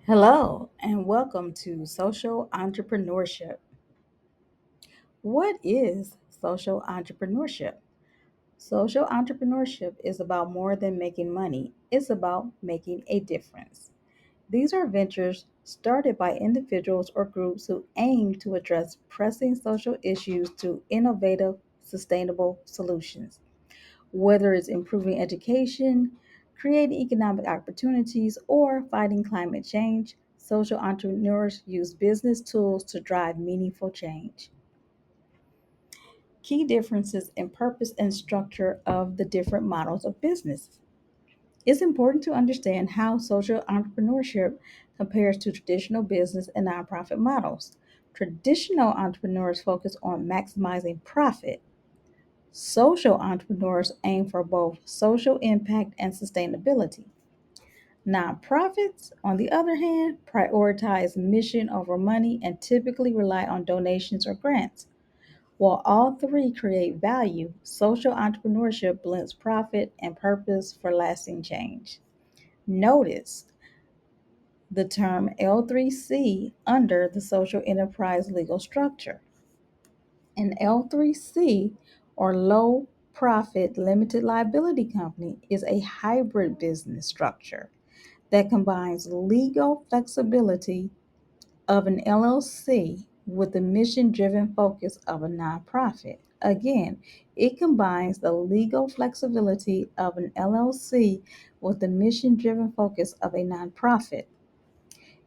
Hello, and welcome to Social Entrepreneurship. What is social entrepreneurship? Social entrepreneurship is about more than making money, it's about making a difference. These are ventures started by individuals or groups who aim to address pressing social issues through innovative, sustainable solutions. Whether it's improving education, creating economic opportunities, or fighting climate change, social entrepreneurs use business tools to drive meaningful change. Key differences in purpose and structure of the different models of business. It's important to understand how social entrepreneurship compares to traditional business and nonprofit models. Traditional entrepreneurs focus on maximizing profit. Social entrepreneurs aim for both social impact and sustainability. Nonprofits, on the other hand, prioritize mission over money and typically rely on donations or grants. While all three create value, social entrepreneurship blends profit and purpose for lasting change. Notice the term L3C under the social enterprise legal structure. An L3C, or low profit limited liability company, is a hybrid business structure that combines legal flexibility of an LLC with the mission driven focus of a nonprofit. Again, it combines the legal flexibility of an LLC with the mission driven focus of a nonprofit.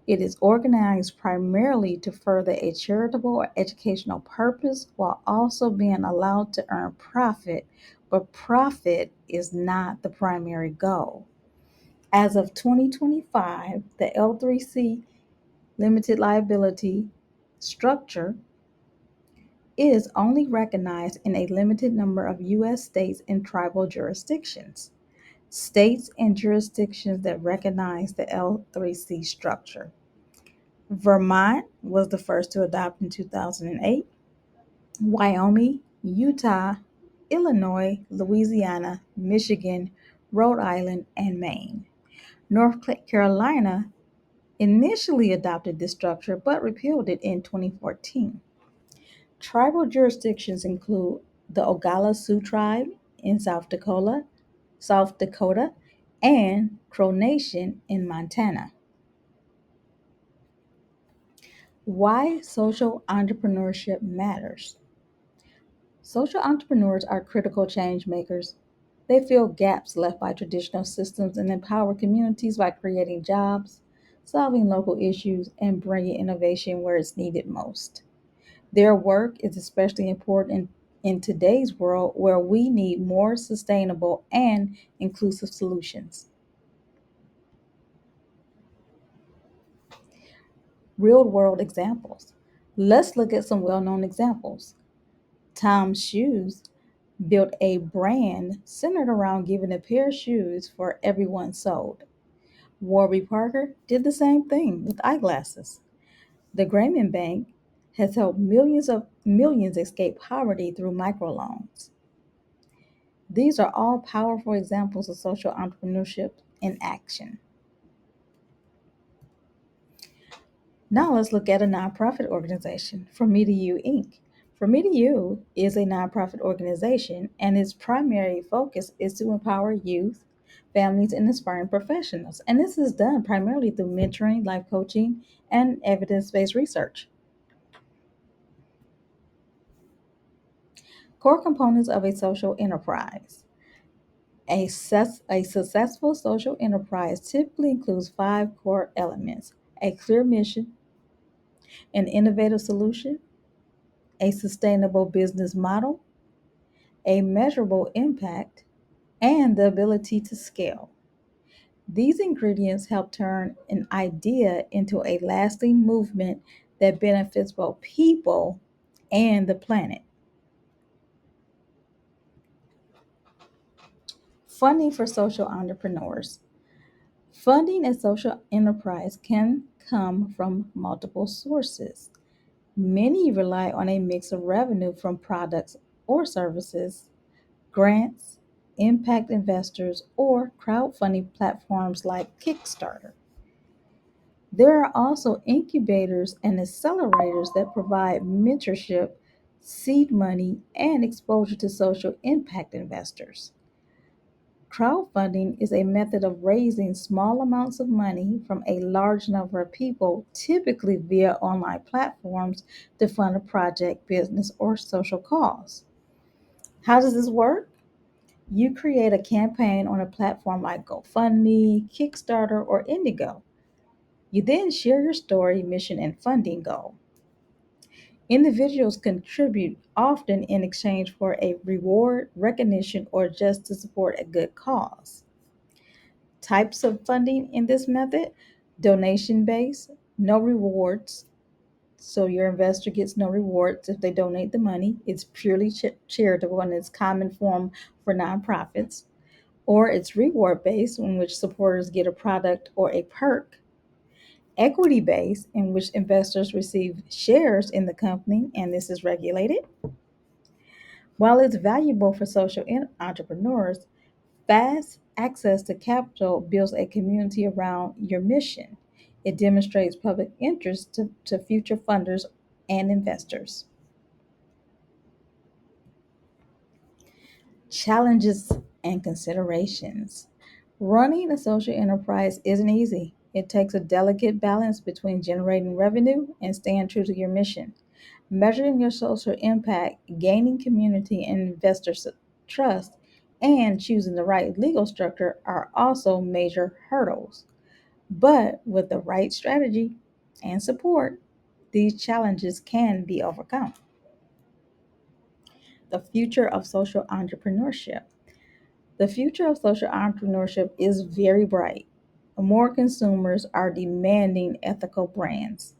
It is organized primarily to further a charitable or educational purpose while also being allowed to earn profit, but profit is not the primary goal. As of 2025, the L3C limited liability structure is only recognized in a limited number of U.S. states and tribal jurisdictions. States and jurisdictions that recognize the L3C structure. Vermont was the first to adopt in 2008. Wyoming, Utah, Illinois, Louisiana, Michigan, Rhode Island, and Maine. North Carolina initially adopted this structure but repealed it in 2014. Tribal jurisdictions include the Oglala Sioux Tribe in South Dakota, and Crow Nation in Montana. Why social entrepreneurship matters. Social entrepreneurs are critical change makers. They fill gaps left by traditional systems and empower communities by creating jobs, solving local issues, and bringing innovation where it's needed most. Their work is especially important in today's world where we need more sustainable and inclusive solutions. Real world examples. Let's look at some well known examples. Tom's Shoes built a brand centered around giving a pair of shoes for everyone sold. Warby Parker did the same thing with eyeglasses. The Grameen Bank has helped millions escape poverty through microloans. These are all powerful examples of social entrepreneurship in action. Now let's look at a nonprofit organization, For Me to You Inc. For Me to You is a nonprofit organization, and its primary focus is to empower youth, families, and aspiring professionals. And this is done primarily through mentoring, life coaching, and evidence based research. Core components of a social enterprise. A successful social enterprise typically includes five core elements: a clear mission, an innovative solution, a sustainable business model, a measurable impact, and the ability to scale. These ingredients help turn an idea into a lasting movement that benefits both people and the planet. Funding for social entrepreneurs. Funding a social enterprise can come from multiple sources. Many rely on a mix of revenue from products or services, grants, impact investors, or crowdfunding platforms like Kickstarter. There are also incubators and accelerators that provide mentorship, seed money, and exposure to social impact investors. Crowdfunding is a method of raising small amounts of money from a large number of people, typically via online platforms, to fund a project, business, or social cause. How does this work? You create a campaign on a platform like GoFundMe, Kickstarter, or Indigo. You then share your story, mission, and funding goal. Individuals contribute often in exchange for a reward, recognition, or just to support a good cause. Types of funding in this method: donation based, no rewards. So your investor gets no rewards if they donate the money. It's purely charitable and it's common form for nonprofits. Or it's reward based, in which supporters get a product or a perk. Equity based, in which investors receive shares in the company, and this is regulated. While it's valuable for social entrepreneurs, fast access to capital builds a community around your mission. It demonstrates public interest to future funders and investors. Challenges and considerations. Running a social enterprise isn't easy. It takes a delicate balance between generating revenue and staying true to your mission. Measuring your social impact, gaining community and investor trust, and choosing the right legal structure are also major hurdles. But with the right strategy and support, these challenges can be overcome. The future of social entrepreneurship. The future of social entrepreneurship is very bright. More consumers are demanding ethical brands.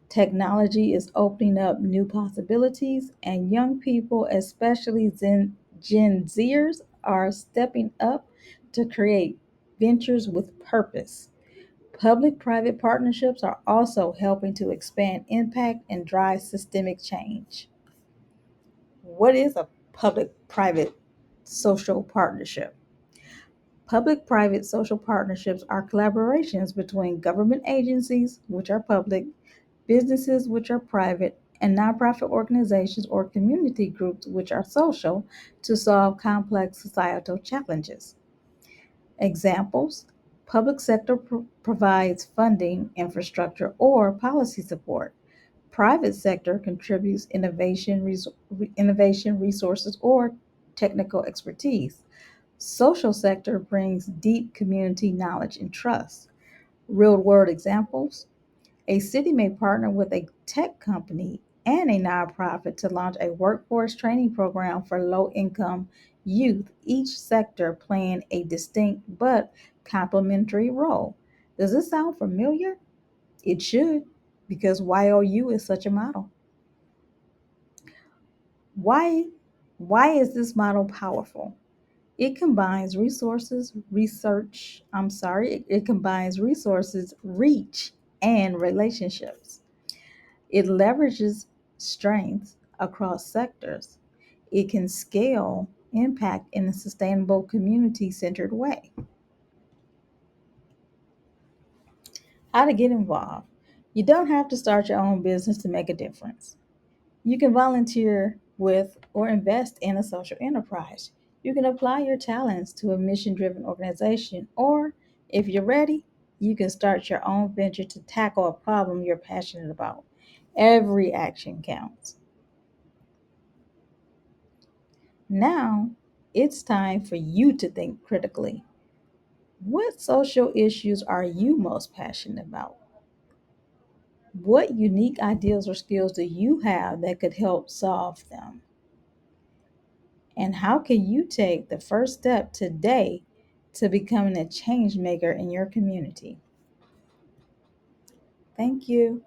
Technology is opening up new possibilities, and young people, especially Gen Zers, are stepping up to create ventures with purpose. Public private partnerships are also helping to expand impact and drive systemic change. What is a public private social partnership? Public private social partnerships are collaborations between government agencies, which are public, businesses, which are private, and nonprofit organizations or community groups, which are social, to solve complex societal challenges. Examples: public sector provides funding, infrastructure, or policy support. Private sector contributes innovation resources or technical expertise. Social sector brings deep community knowledge and trust. Real world examples: a city may partner with a tech company and a nonprofit to launch a workforce training program for low income youth, each sector playing a distinct but complementary role. Does this sound familiar? It should, because YOU is such a model. Why, why is this model powerful? It combines it combines resources, reach, and relationships. It leverages strengths across sectors. It can scale impact in a sustainable, community centered way. How to get involved. You don't have to start your own business to make a difference. You can volunteer with or invest in a social enterprise. You can apply your talents to a mission driven organization, or if you're ready, you can start your own venture to tackle a problem you're passionate about. Every action counts. Now, it's time for you to think critically. What social issues are you most passionate about? What unique ideas or skills do you have that could help solve them? And how can you take the first step today to becoming a change maker in your community? Thank you.